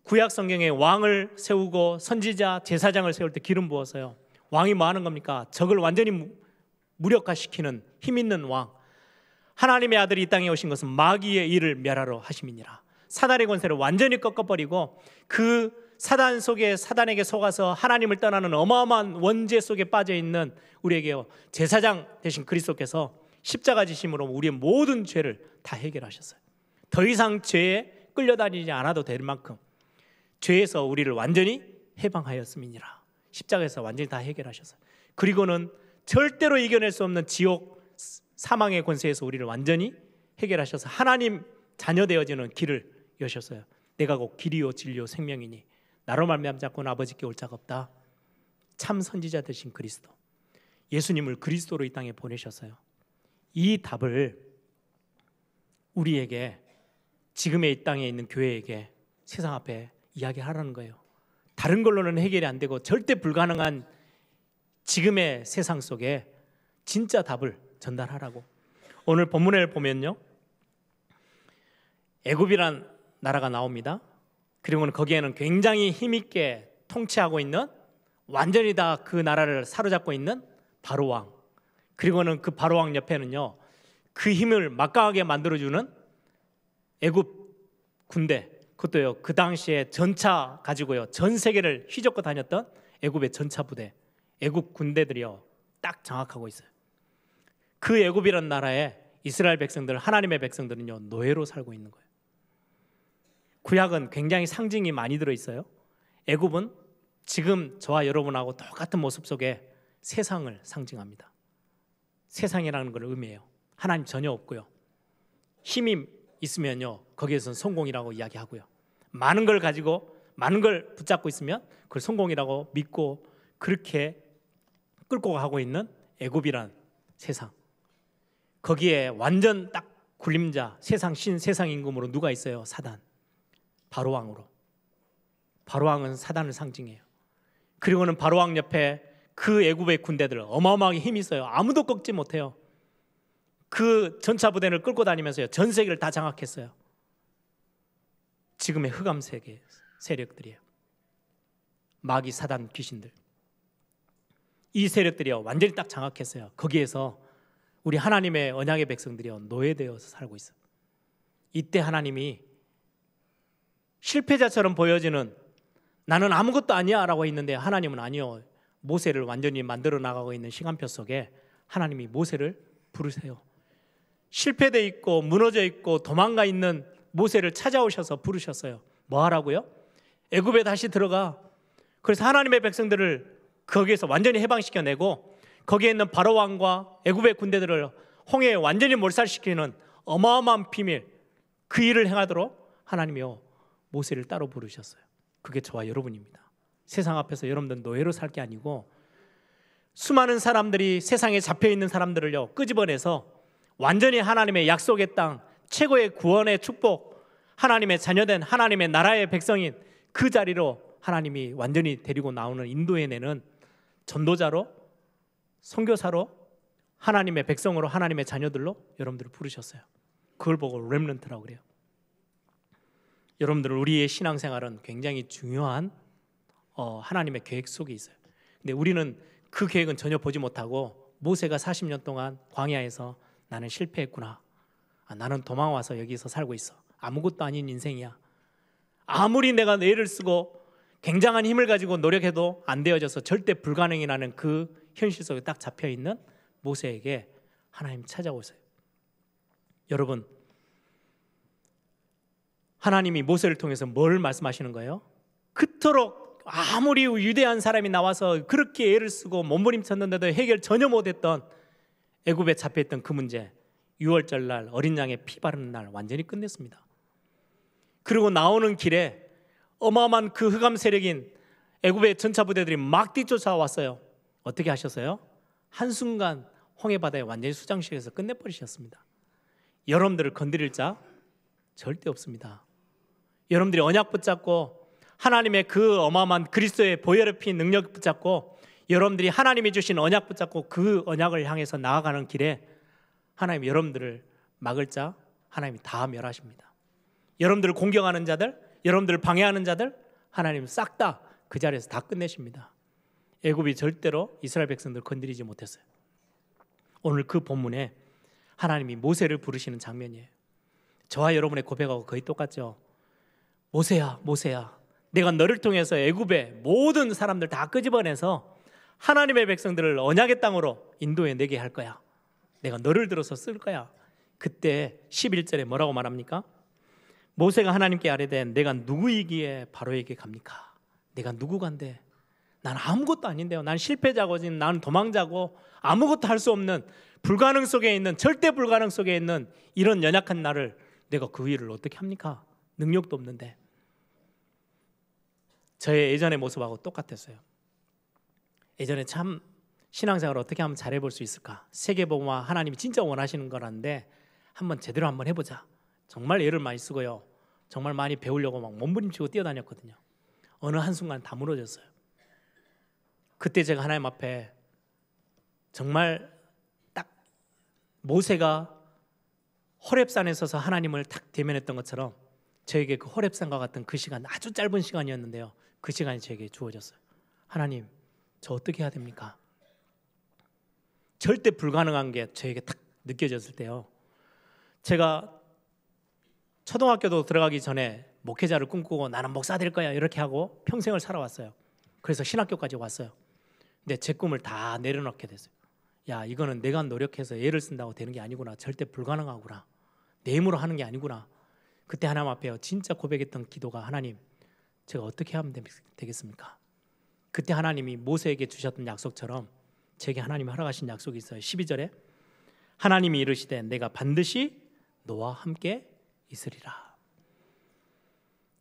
Speaker 2: 구약 성경에 왕을 세우고 선지자, 제사장을 세울 때 기름 부어서요, 왕이 뭐 하는 겁니까? 적을 완전히 무력화시키는 힘 있는 왕. 하나님의 아들이 이 땅에 오신 것은 마귀의 일을 멸하러 하심이니라. 사단의 권세를 완전히 꺾어버리고 그 사단 속에 사단에게 속아서 하나님을 떠나는 어마어마한 원죄 속에 빠져 있는 우리에게 제사장 되신 그리스도께서 십자가 지심으로 우리의 모든 죄를 다 해결하셨어요. 더 이상 죄에 끌려다니지 않아도 될 만큼 죄에서 우리를 완전히 해방하였음이니라. 십자가에서 완전히 다 해결하셨어요. 그리고는 절대로 이겨낼 수 없는 지옥 사망의 권세에서 우리를 완전히 해결하셔서 하나님 자녀 되어지는 길을 여셨어요. 내가 곧 길이요 진리요 생명이니 나로 말미암아 자꾸는 아버지께 올 자가 없다. 참 선지자 되신 그리스도, 예수님을 그리스도로 이 땅에 보내셨어요. 이 답을 우리에게, 지금의 이 땅에 있는 교회에게 세상 앞에 이야기하라는 거예요. 다른 걸로는 해결이 안 되고 절대 불가능한 지금의 세상 속에 진짜 답을 전달하라고. 오늘 본문을 보면요, 애굽이란 나라가 나옵니다. 그리고는 거기에는 굉장히 힘있게 통치하고 있는, 완전히 다 그 나라를 사로잡고 있는 바로왕, 그리고는 그 바로왕 옆에는요 그 힘을 막강하게 만들어주는 애굽 군대, 그것도요 그 당시에 전차 가지고요 전 세계를 휘젓고 다녔던 애굽의 전차 부대, 애굽 군대들이요 딱 장악하고 있어요. 그 애굽이란 나라에 이스라엘 백성들, 하나님의 백성들은요 노예로 살고 있는 거예요. 구약은 굉장히 상징이 많이 들어있어요. 애굽은 지금 저와 여러분하고 똑같은 모습 속에 세상을 상징합니다. 세상이라는 걸 의미해요. 하나님 전혀 없고요, 힘이 있으면요 거기에서는 성공이라고 이야기하고요, 많은 걸 가지고 많은 걸 붙잡고 있으면 그걸 성공이라고 믿고 그렇게 끌고 가고 있는 애굽이란 세상, 거기에 완전 딱 군림자, 세상 신, 세상 임금으로 누가 있어요? 사단, 바로왕으로. 바로왕은 사단을 상징해요. 그리고는 바로왕 옆에 그 애굽의 군대들 어마어마하게 힘이 있어요. 아무도 꺾지 못해요. 그 전차 부대를 끌고 다니면서요 전 세계를 다 장악했어요. 지금의 흑암 세계 세력들이에요. 마귀, 사단, 귀신들, 이 세력들이요 완전히 딱 장악했어요. 거기에서 우리 하나님의 언약의 백성들이요 노예되어서 살고 있어요. 이때 하나님이 실패자처럼 보여지는, 나는 아무것도 아니야 라고 했는데 하나님은 아니요, 모세를 완전히 만들어 나가고 있는 시간표 속에 하나님이 모세를 부르세요. 실패되어 있고 무너져 있고 도망가 있는 모세를 찾아오셔서 부르셨어요. 뭐 하라고요? 애굽에 다시 들어가. 그래서 하나님의 백성들을 거기에서 완전히 해방시켜내고 거기에 있는 바로왕과 애굽의 군대들을 홍해에 완전히 몰살시키는 어마어마한 비밀, 그 일을 행하도록 하나님이요 모세를 따로 부르셨어요. 그게 저와 여러분입니다. 세상 앞에서 여러분들 노예로 살 게 아니고 수많은 사람들이, 세상에 잡혀있는 사람들을요 끄집어내서 완전히 하나님의 약속의 땅, 최고의 구원의 축복, 하나님의 자녀된 하나님의 나라의 백성인 그 자리로 하나님이 완전히 데리고 나오는, 인도해내는 전도자로, 선교사로, 하나님의 백성으로, 하나님의 자녀들로 여러분들을 부르셨어요. 그걸 보고 렘넌트라고 그래요. 여러분들, 우리의 신앙생활은 굉장히 중요한 하나님의 계획 속에 있어요. 근데 우리는 그 계획은 전혀 보지 못하고 모세가 40년 동안 광야에서 나는 실패했구나, 나는 도망와서 여기서 살고 있어, 아무것도 아닌 인생이야, 아무리 내가 애를 쓰고 굉장한 힘을 가지고 노력해도 안 되어져서 절대 불가능이라는 그 현실 속에 딱 잡혀있는 모세에게 하나님 찾아오세요. 여러분, 하나님이 모세를 통해서 뭘 말씀하시는 거예요? 그토록 아무리 위대한 사람이 나와서 그렇게 애를 쓰고 몸부림쳤는데도 해결 전혀 못했던 애굽에 잡혀있던 그 문제, 6월절 날 어린 양의 피 바르는 날 완전히 끝냈습니다. 그리고 나오는 길에 어마어마한 그 흑암 세력인 애굽의 전차 부대들이 막 뒤쫓아왔어요. 어떻게 하셨어요? 한순간 홍해바다에 완전히 수장시켜서 끝내버리셨습니다. 여러분들을 건드릴 자 절대 없습니다. 여러분들이 언약 붙잡고 하나님의 그 어마어마한 그리스도의 보혈의 피 능력 붙잡고 여러분들이 하나님이 주신 언약 붙잡고 그 언약을 향해서 나아가는 길에 하나님 여러분들을 막을 자 하나님이 다 멸하십니다. 여러분들을 공경하는 자들, 여러분들을 방해하는 자들 하나님 싹 다 그 자리에서 다 끝내십니다. 애굽이 절대로 이스라엘 백성들을 건드리지 못했어요. 오늘 그 본문에 하나님이 모세를 부르시는 장면이에요. 저와 여러분의 고백하고 거의 똑같죠. 모세야, 모세야, 내가 너를 통해서 애굽의 모든 사람들 다 끄집어내서 하나님의 백성들을 언약의 땅으로 인도해 내게 할 거야. 내가 너를 들어서 쓸 거야. 그때 11절에 뭐라고 말합니까? 모세가 하나님께 아뢰되 내가 누구이기에 바로에게 갑니까? 내가 누구간데? 난 아무것도 아닌데요. 난 실패자고 나는 도망자고 아무것도 할 수 없는 불가능 속에 있는, 절대 불가능 속에 있는 이런 연약한 나를 내가 그 일을 어떻게 합니까? 능력도 없는데. 저의 예전의 모습하고 똑같았어요. 예전에 참 신앙생활을 어떻게 하면 잘해볼 수 있을까? 세계복음화 하나님이 진짜 원하시는 거라는데 한번 제대로 한번 해보자. 정말 애를 많이 쓰고요. 정말 많이 배우려고 막 몸부림치고 뛰어다녔거든요. 어느 한순간 다 무너졌어요. 그때 제가 하나님 앞에 정말 딱 모세가 호렙산에 서서 하나님을 딱 대면했던 것처럼 저에게 그 호렙산과 같은 그 시간, 아주 짧은 시간이었는데요. 그 시간이 저에게 주어졌어요. 하나님, 저 어떻게 해야 됩니까? 절대 불가능한 게 저에게 딱 느껴졌을 때요. 제가 초등학교도 들어가기 전에 목회자를 꿈꾸고 나는 목사 될 거야 이렇게 하고 평생을 살아왔어요. 그래서 신학교까지 왔어요. 근데 제 꿈을 다 내려놓게 됐어요. 야, 이거는 내가 노력해서 애를 쓴다고 되는 게 아니구나. 절대 불가능하구나. 내 힘으로 하는 게 아니구나. 그때 하나님 앞에 진짜 고백했던 기도가 하나님, 제가 어떻게 하면 되겠습니까? 그때 하나님이 모세에게 주셨던 약속처럼 제게 하나님이 허락하신 약속이 있어요. 12절에 하나님이 이르시되 내가 반드시 너와 함께 있으리라.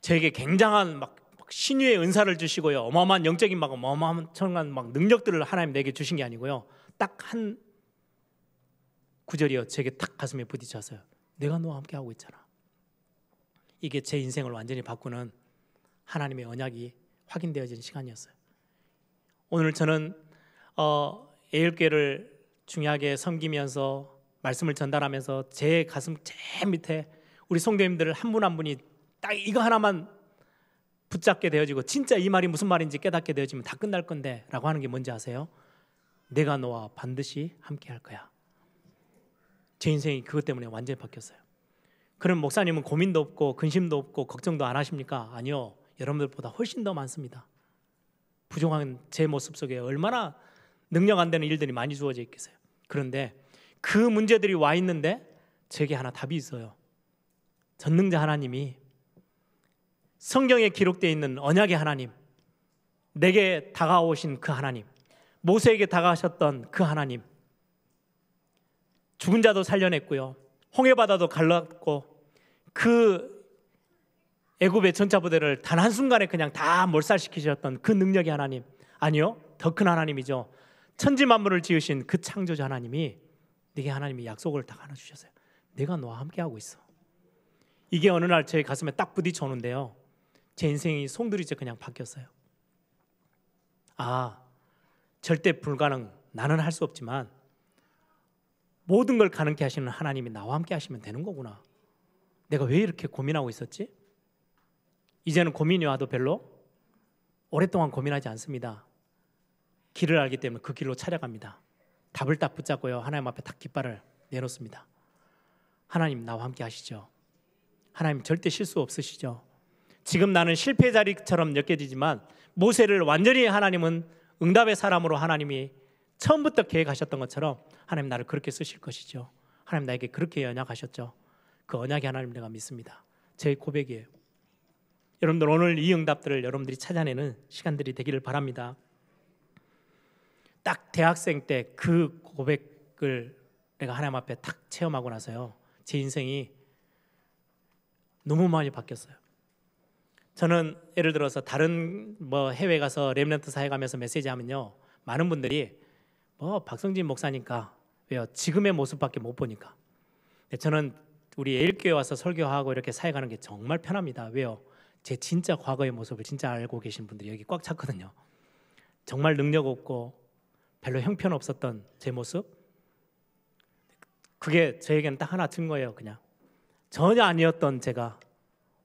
Speaker 2: 제게 굉장한 막 신유의 은사를 주시고요. 어마어마한 영적인 막 어마어마한 막 능력들을 하나님 내게 주신 게 아니고요. 딱 한 구절이요. 제게 딱 가슴에 부딪혔어요. 내가 너와 함께 하고 있잖아. 이게 제 인생을 완전히 바꾸는 하나님의 언약이 확인되어진 시간이었어요. 오늘 저는 애일교회를 중요하게 섬기면서 말씀을 전달하면서 제 가슴 제일 밑에 우리 성도님들 한 분 한 분이 딱 이거 하나만 붙잡게 되어지고 진짜 이 말이 무슨 말인지 깨닫게 되어지면 다 끝날 건데 라고 하는 게 뭔지 아세요? 내가 너와 반드시 함께 할 거야. 제 인생이 그것 때문에 완전히 바뀌었어요. 그럼 목사님은 고민도 없고 근심도 없고 걱정도 안 하십니까? 아니요. 여러분들보다 훨씬 더 많습니다. 부족한 제 모습 속에 얼마나 능력 안 되는 일들이 많이 주어져 있겠어요. 그런데 그 문제들이 와 있는데 제게 하나 답이 있어요. 전능자 하나님이 성경에 기록되어 있는 언약의 하나님, 내게 다가오신 그 하나님, 모세에게 다가가셨던 그 하나님, 죽은 자도 살려냈고요, 홍해바다도 갈랐고 그 애굽의 전차부대를 단 한순간에 그냥 다 몰살시키셨던 그 능력의 하나님, 아니요, 더 큰 하나님이죠. 천지만물을 지으신 그 창조자 하나님이 내게 하나님이 약속을 딱 하나 주셨어요. 내가 너와 함께하고 있어. 이게 어느 날 제 가슴에 딱 부딪혀 오는데요, 제 인생이 송두리째 그냥 바뀌었어요. 아, 절대 불가능, 나는 할 수 없지만 모든 걸 가능케 하시는 하나님이 나와 함께 하시면 되는 거구나. 내가 왜 이렇게 고민하고 있었지? 이제는 고민이 와도 별로 오랫동안 고민하지 않습니다. 길을 알기 때문에 그 길로 찾아갑니다. 답을 딱 붙잡고요, 하나님 앞에 딱 깃발을 내놓습니다. 하나님, 나와 함께 하시죠. 하나님, 절대 실수 없으시죠. 지금 나는 실패자리처럼 느껴지지만 모세를 완전히 하나님은 응답의 사람으로 하나님이 처음부터 계획하셨던 것처럼 하나님 나를 그렇게 쓰실 것이죠. 하나님 나에게 그렇게 언약하셨죠. 그 언약의 하나님 내가 믿습니다. 제 고백이에요. 여러분들 오늘 이 응답들을 여러분들이 찾아내는 시간들이 되기를 바랍니다. 딱 대학생 때 그 고백을 내가 하나님 앞에 딱 체험하고 나서요, 제 인생이 너무 많이 바뀌었어요. 저는 예를 들어서 다른 해외 가서 렘넌트 사회 가면서 메시지 하면요, 많은 분들이 박성진 목사니까 왜요? 지금의 모습밖에 못 보니까. 저는 우리 애일교회 와서 설교하고 이렇게 사회 가는 게 정말 편합니다. 왜요? 제 진짜 과거의 모습을 진짜 알고 계신 분들이 여기 꽉 찼거든요. 정말 능력 없고 별로 형편 없었던 제 모습, 그게 저에게는 딱 하나 증거예요. 그냥 전혀 아니었던 제가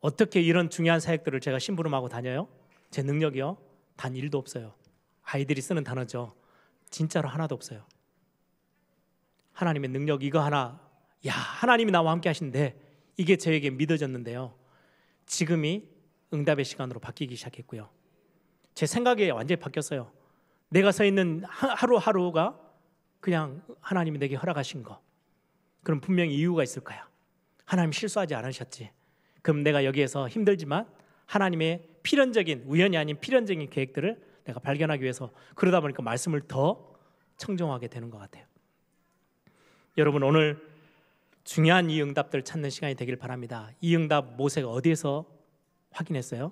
Speaker 2: 어떻게 이런 중요한 사역들을 제가 심부름하고 다녀요? 제 능력이요? 단 1도 없어요. 아이들이 쓰는 단어죠. 진짜로 하나도 없어요. 하나님의 능력 이거 하나, 야, 하나님이 나와 함께 하신데 이게 저에게 믿어졌는데요, 지금이 응답의 시간으로 바뀌기 시작했고요. 제 생각이 완전히 바뀌었어요. 내가 서 있는 하루하루가 그냥 하나님이 내게 허락하신 거. 그럼 분명히 이유가 있을 거야. 하나님 실수하지 않으셨지. 그럼 내가 여기에서 힘들지만 하나님의 필연적인, 우연이 아닌 필연적인 계획들을 내가 발견하기 위해서, 그러다 보니까 말씀을 더 청종하게 되는 것 같아요. 여러분, 오늘 중요한 이 응답들을 찾는 시간이 되길 바랍니다. 이 응답 모세가 어디에서 확인했어요?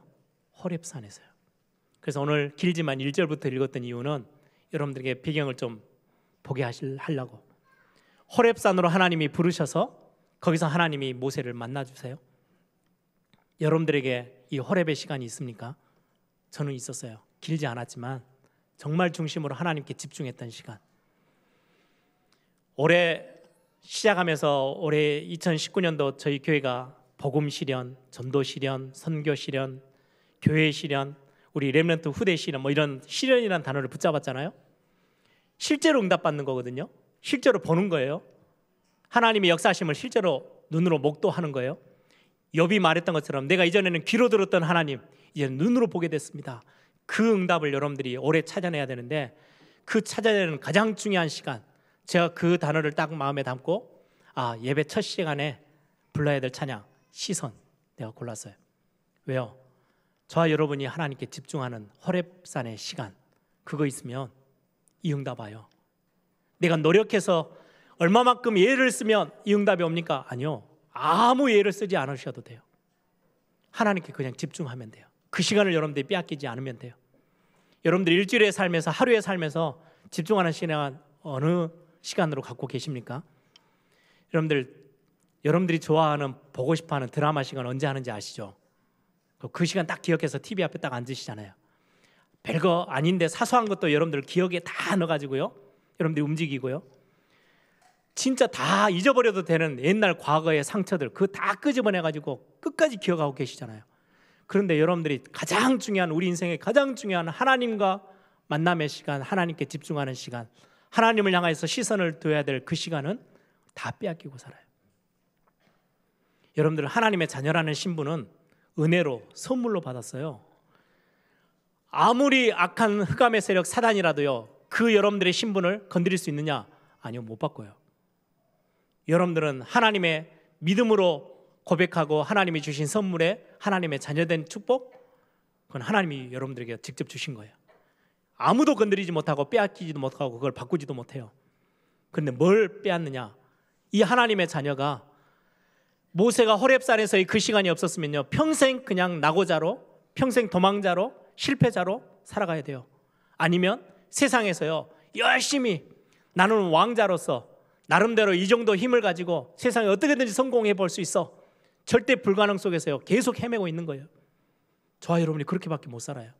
Speaker 2: 호렙산에서요. 그래서 오늘 길지만 1절부터 읽었던 이유는 여러분들에게 배경을 좀 보게 하려고. 호렙산으로 하나님이 부르셔서 거기서 하나님이 모세를 만나주세요. 여러분들에게 이 호렙의 시간이 있습니까? 저는 있었어요. 길지 않았지만 정말 중심으로 하나님께 집중했던 시간. 올해 시작하면서 올해 2019년도 저희 교회가 복음 실현, 전도 실현, 선교 실현, 교회 실현, 우리 렘넌트 후대 실현, 뭐 이런 실현이라는 단어를 붙잡았잖아요. 실제로 응답받는 거거든요. 실제로 보는 거예요. 하나님의 역사하심을 실제로 눈으로 목도하는 거예요. 욥이 말했던 것처럼 내가 이전에는 귀로 들었던 하나님, 이제 눈으로 보게 됐습니다. 그 응답을 여러분들이 올해 찾아내야 되는데, 그 찾아내는 가장 중요한 시간, 제가 그 단어를 딱 마음에 담고 예배 첫 시간에 불러야 될 찬양 시선 내가 골랐어요. 왜요? 저와 여러분이 하나님께 집중하는 호렙산의 시간, 그거 있으면 이 응답 와요. 내가 노력해서 얼마만큼 예를 쓰면 이 응답이 옵니까? 아니요. 아무 예를 쓰지 않으셔도 돼요. 하나님께 그냥 집중하면 돼요. 그 시간을 여러분들이 빼앗기지 않으면 돼요. 여러분들 일주일의 삶에서, 하루의 삶에서 집중하는 시간 어느 시간으로 갖고 계십니까? 여러분들이 좋아하는, 보고 싶어하는 드라마 시간 언제 하는지 아시죠? 그 시간 딱 기억해서 TV 앞에 딱 앉으시잖아요. 별거 아닌데 사소한 것도 여러분들 기억에 다 넣어가지고요, 여러분들이 움직이고요. 진짜 다 잊어버려도 되는 옛날 과거의 상처들, 그거 다 끄집어내가지고 끝까지 기억하고 계시잖아요. 그런데 여러분들이 가장 중요한, 우리 인생의 가장 중요한 하나님과 만남의 시간, 하나님께 집중하는 시간, 하나님을 향해서 시선을 둬야 될 그 시간은 다 빼앗기고 살아요. 여러분들, 하나님의 자녀라는 신분은 은혜로, 선물로 받았어요. 아무리 악한 흑암의 세력 사단이라도요, 그 여러분들의 신분을 건드릴 수 있느냐? 아니요, 못 바꿔요. 여러분들은 하나님의 믿음으로 고백하고 하나님이 주신 선물에 하나님의 자녀된 축복, 그건 하나님이 여러분들에게 직접 주신 거예요. 아무도 건드리지 못하고 빼앗기지도 못하고 그걸 바꾸지도 못해요. 그런데 뭘 빼앗느냐? 이 하나님의 자녀가, 모세가 호렙산에서의 그 시간이 없었으면요, 평생 그냥 낙오자로, 평생 도망자로, 실패자로 살아가야 돼요. 아니면 세상에서요, 열심히 나는 왕자로서 나름대로 이 정도 힘을 가지고 세상에 어떻게든지 성공해 볼 수 있어, 절대 불가능 속에서요 계속 헤매고 있는 거예요. 저와 여러분이 그렇게밖에 못 살아요.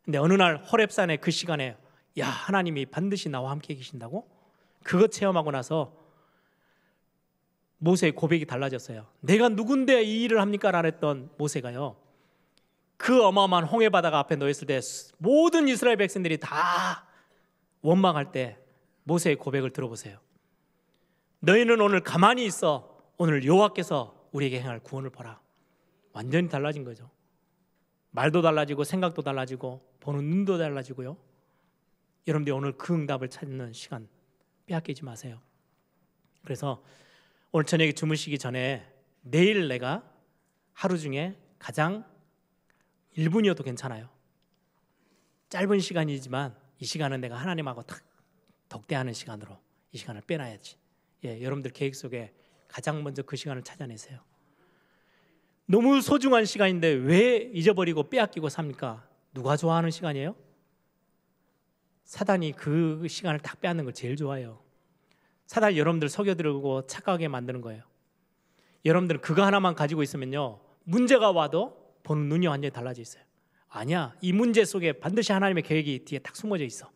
Speaker 2: 근데 어느 날 호렙산의 그 시간에, 야, 하나님이 반드시 나와 함께 계신다고? 그거 체험하고 나서 모세의 고백이 달라졌어요. 내가 누군데 이 일을 합니까? 라고 했던 모세가요, 그 어마어마한 홍해 바다가 앞에 놓였을 때 모든 이스라엘 백성들이 다 원망할 때 모세의 고백을 들어보세요. 너희는 오늘 가만히 있어. 오늘 여호와께서 우리에게 행할 구원을 보라. 완전히 달라진 거죠. 말도 달라지고 생각도 달라지고 보는 눈도 달라지고요. 여러분들이 오늘 그 응답을 찾는 시간 빼앗기지 마세요. 그래서 오늘 저녁에 주무시기 전에, 내일 내가 하루 중에 가장 1분이어도 괜찮아요. 짧은 시간이지만 이 시간은 내가 하나님하고 딱 덕대하는 시간으로 이 시간을 빼놔야지. 여러분들 계획 속에 가장 먼저 그 시간을 찾아내세요. 너무 소중한 시간인데 왜 잊어버리고 빼앗기고 삽니까? 누가 좋아하는 시간이에요? 사단이 그 시간을 딱 빼앗는 걸 제일 좋아해요. 사단이 여러분들 속여들고 착각하게 만드는 거예요. 여러분들은 그거 하나만 가지고 있으면요, 문제가 와도 보는 눈이 완전히 달라져 있어요. 아니야, 이 문제 속에 반드시 하나님의 계획이 뒤에 딱 숨어져 있어.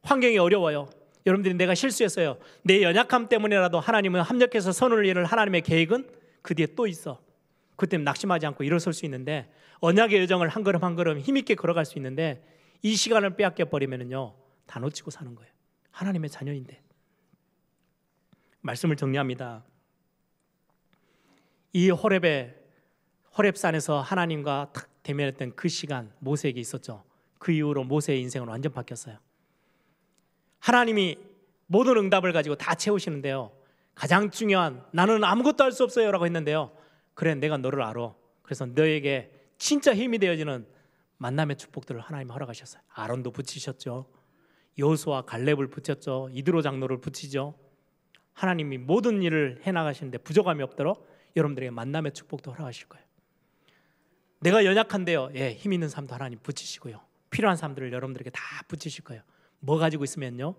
Speaker 2: 환경이 어려워요. 여러분들이 내가 실수했어요, 내 연약함 때문에라도 하나님은 합력해서 선을 이룰 하나님의 계획은 그 뒤에 또 있어. 그때는 낙심하지 않고 일어설 수 있는데, 언약의 여정을 한 걸음 한 걸음 힘있게 걸어갈 수 있는데, 이 시간을 빼앗겨 버리면요 다 놓치고 사는 거예요. 하나님의 자녀인데. 말씀을 정리합니다. 이 호렙산에서 하나님과 탁 대면했던 그 시간 모세에게 있었죠. 그 이후로 모세의 인생은 완전 바뀌었어요. 하나님이 모든 응답을 가지고 다 채우시는데요, 가장 중요한 나는 아무것도 할 수 없어요 라고 했는데요, 그래 내가 너를 알아. 그래서 너에게 진짜 힘이 되어지는 만남의 축복들을 하나님이 허락하셨어요. 아론도 붙이셨죠. 여호수아 갈렙을 붙였죠. 이드로 장로를 붙이죠. 하나님이 모든 일을 해나가시는데 부족함이 없도록 여러분들에게 만남의 축복도 허락하실 거예요. 내가 연약한데요, 예, 힘 있는 사람도 하나님 붙이시고요, 필요한 사람들을 여러분들에게 다 붙이실 거예요. 뭐 가지고 있으면요,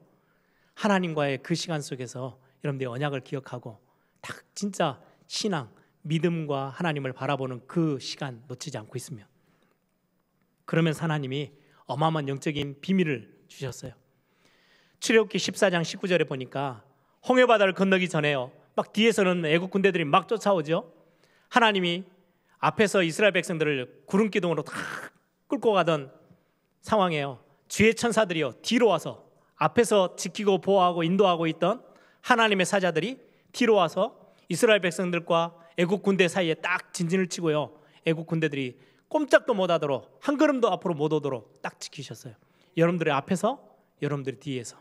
Speaker 2: 하나님과의 그 시간 속에서 여러분들이 언약을 기억하고 딱 진짜 신앙, 믿음과 하나님을 바라보는 그 시간 놓치지 않고 있으면, 그러면서 하나님이 어마어마한 영적인 비밀을 주셨어요. 출애굽기 14장 19절에 보니까 홍해바다를 건너기 전에요, 막 뒤에서는 애국 군대들이 막 쫓아오죠. 하나님이 앞에서 이스라엘 백성들을 구름 기둥으로 다 끌고 가던 상황이에요. 주의 천사들이요 뒤로 와서, 앞에서 지키고 보호하고 인도하고 있던 하나님의 사자들이 뒤로 와서 이스라엘 백성들과 애국 군대 사이에 딱 진진을 치고요, 애국 군대들이 꼼짝도 못하도록, 한 걸음도 앞으로 못 오도록 딱 지키셨어요. 여러분들의 앞에서, 여러분들의 뒤에서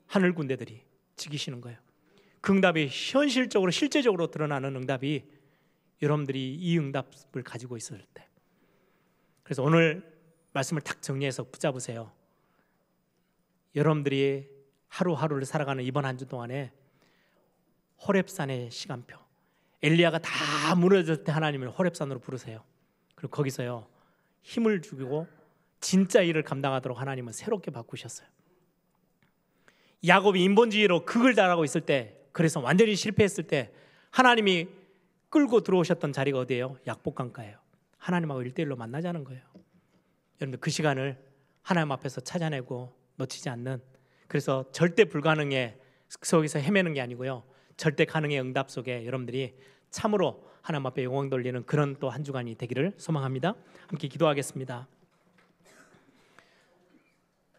Speaker 2: 하늘 군대들이 지키시는 거예요. 그 응답이 현실적으로 실제적으로 드러나는 응답이 여러분들이 이 응답을 가지고 있을 때. 그래서 오늘 말씀을 딱 정리해서 붙잡으세요. 여러분들이 하루하루를 살아가는 이번 한 주 동안에 호렙산의 시간표, 엘리야가 다 무너질 때 하나님을 호렙산으로 부르세요. 그리고 거기서요 힘을 주고 진짜 일을 감당하도록 하나님은 새롭게 바꾸셨어요. 야곱이 인본주의로 극을 달하고 있을 때, 그래서 완전히 실패했을 때 하나님이 끌고 들어오셨던 자리가 어디예요? 약복강가예요. 하나님하고 1대1로 만나자는 거예요. 여러분들 그 시간을 하나님 앞에서 찾아내고 놓치지 않는, 그래서 절대 불가능의 속에서 헤매는 게 아니고요, 절대 가능의 응답 속에 여러분들이 참으로 하나님 앞에 영광 돌리는 그런 또 한 주간이 되기를 소망합니다. 함께 기도하겠습니다.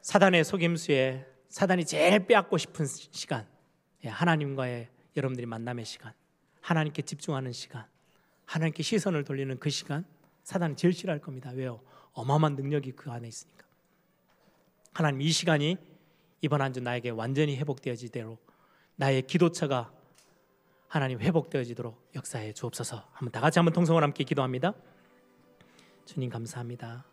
Speaker 2: 사단의 속임수에 사단이 제일 빼앗고 싶은 시간, 하나님과의 여러분들이 만남의 시간, 하나님께 집중하는 시간, 하나님께 시선을 돌리는 그 시간, 사단이 제일 싫어할 겁니다. 왜요? 어마어마한 능력이 그 안에 있으니까. 하나님, 이 시간이 이번 한 주 나에게 완전히 회복되어지도록, 나의 기도처가 하나님 회복되어지도록 역사해 주옵소서. 한번 다 같이 한번 통성을 함께 기도합니다. 주님 감사합니다.